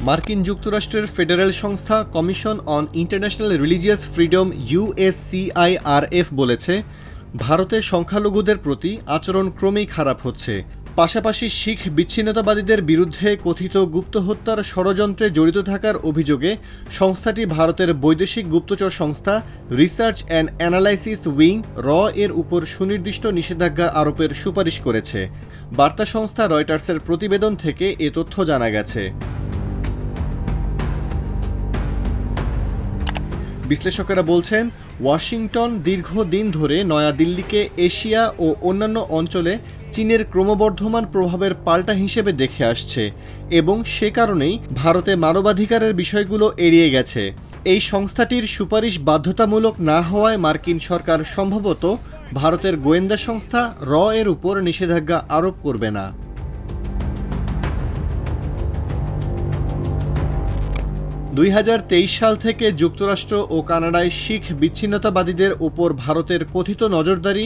মার্কিন যুক্তরাষ্ট্রের ফেডারেল সংস্থা commission on international religious freedom USCIRF বলেছে, ভারতের সংখ্যালঘুদের প্রতি আচরণ ক্রমেই খারাপ হচ্ছে। পাশাপাশি শিখ বিচ্ছিন্নতাবাদীদের বিরুদ্ধে কথিত গুপ্ত হত্যার ষড়যন্ত্রে জড়িত থাকার অভিযোগে সংস্থাটি ভারতের বৈদেশিক গুপ্তচর সংস্থা রিসার্চ অ্যান্ড অ্যানালাইসিস উইং এর উপর সুনির্দিষ্ট নিষেধাজ্ঞা আরোপের সুপারিশ করেছে। বার্তা সংস্থা রয়টার্সের প্রতিবেদন থেকে এ তথ্য জানা গেছে। বিশ্লেষকেরা বলছেন, ওয়াশিংটন দীর্ঘদিন ধরে নয়াদিল্লিকে এশিয়া ও অন্যান্য অঞ্চলে চীনের ক্রমবর্ধমান প্রভাবের পাল্টা হিসেবে দেখে আসছে এবং সে কারণেই ভারতে মানবাধিকারের বিষয়গুলো এড়িয়ে গেছে। এই সংস্থাটির সুপারিশ বাধ্যতামূলক না হওয়ায় মার্কিন সরকার সম্ভবত ভারতের গোয়েন্দা সংস্থা এর উপর নিষেধাজ্ঞা আরোপ করবে না। 2023 সাল থেকে যুক্তরাষ্ট্র ও কানাডায় শিখ বিচ্ছিন্নতাবাদীদের উপর ভারতের কথিত নজরদারি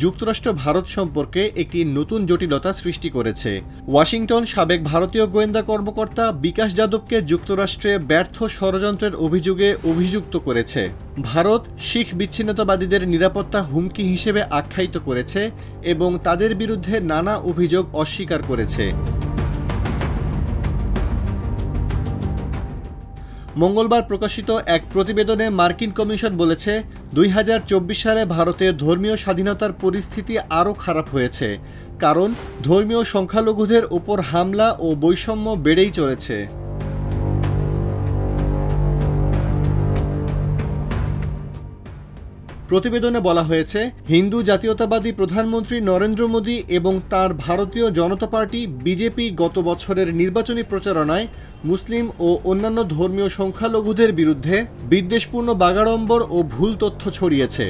যুক্তরাষ্ট্র ভারত সম্পর্কে একটি নতুন জটিলতা সৃষ্টি করেছে। ওয়াশিংটন সাবেক ভারতীয় গোয়েন্দা কর্মকর্তা বিকাশ যাদবকে যুক্তরাষ্ট্রে ব্যর্থ ষড়যন্ত্রের অভিযোগে অভিযুক্ত করেছে। ভারত শিখ বিচ্ছিন্নতাবাদীদের নিরাপত্তা হুমকি হিসেবে আখ্যায়িত করেছে এবং তাদের বিরুদ্ধে নানা অভিযোগ অস্বীকার করেছে। মঙ্গলবার প্রকাশিত এক প্রতিবেদনে মার্কিন কমিশন বলেছে, 2024 সালে ভারতে ধর্মীয় স্বাধীনতার পরিস্থিতি আরও খারাপ হয়েছে, কারণ ধর্মীয় সংখ্যালঘুদের উপর হামলা ও বৈষম্য বেড়েই চলেছে। প্রতিবেদনে বলা হয়েছে, হিন্দু জাতীয়তাবাদী প্রধানমন্ত্রী নরেন্দ্র মোদী এবং তার ভারতীয় জনতা পার্টি বিজেপি গত বছরের নির্বাচনী প্রচারণায় মুসলিম ও অন্যান্য ধর্মীয় সংখ্যালঘুদের বিরুদ্ধে বিদ্বেষপূর্ণ বাগাড়ম্বর ও ভুল তথ্য ছড়িয়েছে।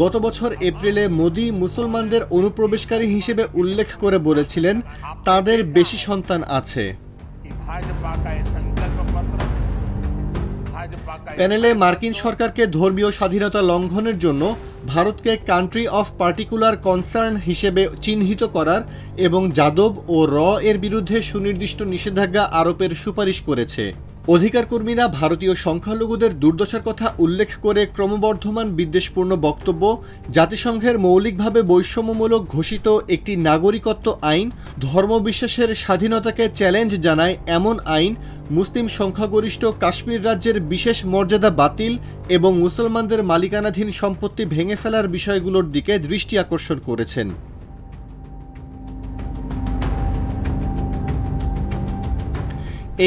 গত বছর এপ্রিলে মোদী মুসলমানদের অনুপ্রবেশকারী হিসেবে উল্লেখ করে বলেছিলেন, তাদের বেশি সন্তান আছে। প্যানেলে মার্কিন সরকারকে ধর্মীয় স্বাধীনতা লঙ্ঘনের জন্য ভারতকে কান্ট্রি অফ পার্টিকুলার কনসার্ন হিসেবে চিহ্নিত করার এবং যাদব ও এর বিরুদ্ধে সুনির্দিষ্ট নিষেধাজ্ঞা আরোপের সুপারিশ করেছে। অধিকার কর্মীরা ভারতীয় সংখ্যালঘুদের দুর্দশার কথা উল্লেখ করে ক্রমবর্ধমান বিদ্বেষপূর্ণ বক্তব্য, জাতিসংঘের মৌলিকভাবে বৈষম্যমূলক ঘোষিত একটি নাগরিকত্ব আইন, ধর্মবিশ্বাসের স্বাধীনতাকে চ্যালেঞ্জ জানায় এমন আইন, মুসলিম সংখ্যাগরিষ্ঠ কাশ্মীর রাজ্যের বিশেষ মর্যাদা বাতিল এবং মুসলমানদের মালিকানাধীন সম্পত্তি ভেঙে ফেলার বিষয়গুলোর দিকে দৃষ্টি আকর্ষণ করেছেন।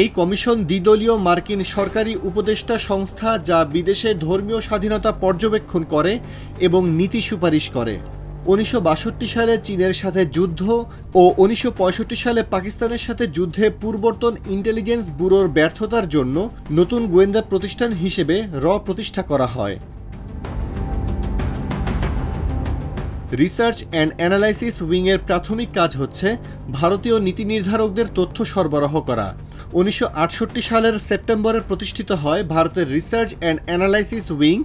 এই কমিশন দ্বিদলীয় মার্কিন সরকারি উপদেষ্টা সংস্থা যা বিদেশে ধর্মীয় স্বাধীনতা পর্যবেক্ষণ করে এবং নীতি সুপারিশ করে। 1962 সালে চীনের সাথে যুদ্ধ ও 1965 সালে পাকিস্তানের সাথে যুদ্ধে পূর্বতন ইন্টেলিজেন্স ব্যুরোর ব্যর্থতার জন্য নতুন গোয়েন্দা প্রতিষ্ঠান হিসেবে প্রতিষ্ঠা করা হয়। রিসার্চ অ্যান্ড অ্যানালাইসিস উইংয়ের প্রাথমিক কাজ হচ্ছে ভারতীয় নীতি নির্ধারকদের তথ্য সরবরাহ করা। 1968 সালের সেপ্টেম্বরে প্রতিষ্ঠিত হয় ভারতের রিসার্চ অ্যান্ড অ্যানালাইসিস উইং